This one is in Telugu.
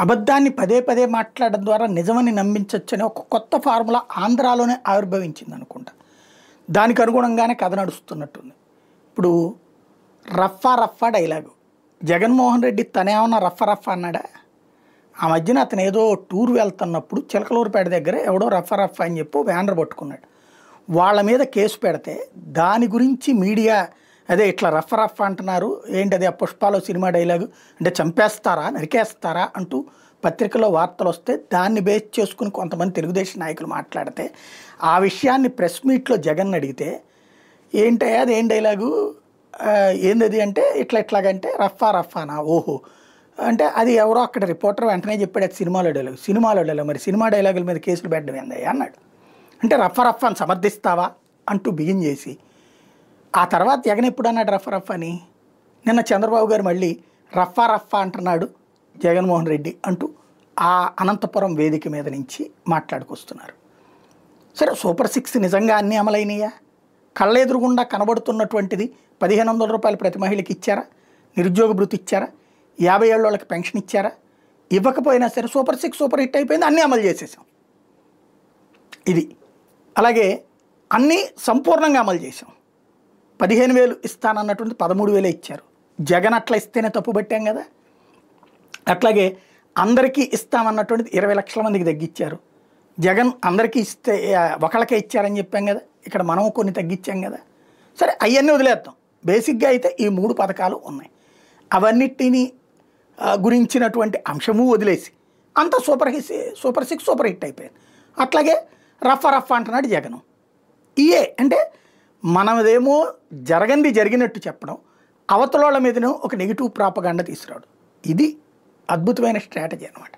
అబద్ధాన్ని పదే పదే మాట్లాడడం ద్వారా నిజమని నమ్మించవచ్చని ఒక కొత్త ఫార్ములా ఆంధ్రాలోనే ఆవిర్భవించింది అనుకుంటా. దానికి అనుగుణంగానే కథ నడుస్తున్నట్టుంది. ఇప్పుడు రఫా రఫా డైలాగు జగన్మోహన్ రెడ్డి తనేమన్నా రఫా రఫా అన్నాడా? ఆ మధ్యన అతను ఏదో టూర్ వెళ్తున్నప్పుడు చిలకలూరుపేట దగ్గర ఎవడో రఫా రఫా అని చెప్పి బ్యానర్ పట్టుకున్నాడు. వాళ్ళ మీద కేసు పెడితే దాని గురించి మీడియా అదే ఇట్లా రఫ్ రఫ్ అంటున్నారు ఏంటి, అదే పుష్పాలో సినిమా డైలాగు అంటే చంపేస్తారా నరికేస్తారా అంటూ పత్రికల్లో వార్తలు వస్తే దాన్ని బేస్ చేసుకుని కొంతమంది తెలుగుదేశం నాయకులు మాట్లాడితే ఆ విషయాన్ని ప్రెస్ మీట్లో జగన్ అడిగితే ఏంటయ్యా అదేం డైలాగు ఏంది అంటే ఇట్లాగంటే రఫా రఫానా ఓహో అంటే అది ఎవరో అక్కడ రిపోర్టర్ వెంటనే చెప్పాడు అది సినిమాలో డైలాగు మరి సినిమా డైలాగుల మీద కేసులు పెట్టడం ఏందయ్యా అన్నాడు. అంటే రఫా రఫ్ అని సమర్థిస్తావా అంటూ బిగిన్ చేసి ఆ తర్వాత జగన్ ఎప్పుడు అన్నాడు రఫా రఫ్ అని? నిన్న చంద్రబాబు గారు మళ్ళీ రఫా రఫా అంటున్నాడు జగన్మోహన్ రెడ్డి అంటూ ఆ అనంతపురం వేదిక మీద నుంచి మాట్లాడుకొస్తున్నారు. సరే సూపర్ 6 నిజంగా అన్నీ అమలైనయా? కళ్ళెదురుగుండా కనబడుతున్నటువంటిది 1500 రూపాయలు ప్రతి మహిళకి ఇచ్చారా? నిరుద్యోగ భృతి ఇచ్చారా? 50 ఏళ్ళ వాళ్ళకి పెన్షన్ ఇచ్చారా? ఇవ్వకపోయినా సరే సూపర్ 6 సూపర్ హిట్ అయిపోయింది, అన్నీ అమలు చేసేసాం. ఇది అలాగే అన్నీ సంపూర్ణంగా అమలు చేసాం. 15,000 ఇస్తానన్నటువంటి 13,000 ఇచ్చారు. జగన్ అట్లా ఇస్తేనే తప్పు పెట్టాం కదా. అట్లాగే అందరికీ ఇస్తామన్నటువంటిది 20 లక్షల మందికి తగ్గించారు. జగన్ అందరికీ ఇస్తే ఒకళ్ళకే ఇచ్చారని చెప్పాం కదా, ఇక్కడ మనం కొన్ని తగ్గించాం కదా. సరే అవన్నీ వదిలేద్దాం. బేసిక్గా అయితే ఈ 3 పథకాలు ఉన్నాయి. అవన్నిటిని గురించినటువంటి అంశము వదిలేసి అంతా సూపర్ 6 సూపర్ హిట్ అయిపోయింది. అట్లాగే రఫా రఫా అంటున్నాడు జగన్. ఇయే అంటే మనదేమో జరిగినట్టు చెప్పడం, అవతలోళ్ళ మీదనో ఒక నెగిటివ్ ప్రాపగాండా తీసుకురావడం. ఇది అద్భుతమైన స్ట్రాటజీ అనమాట.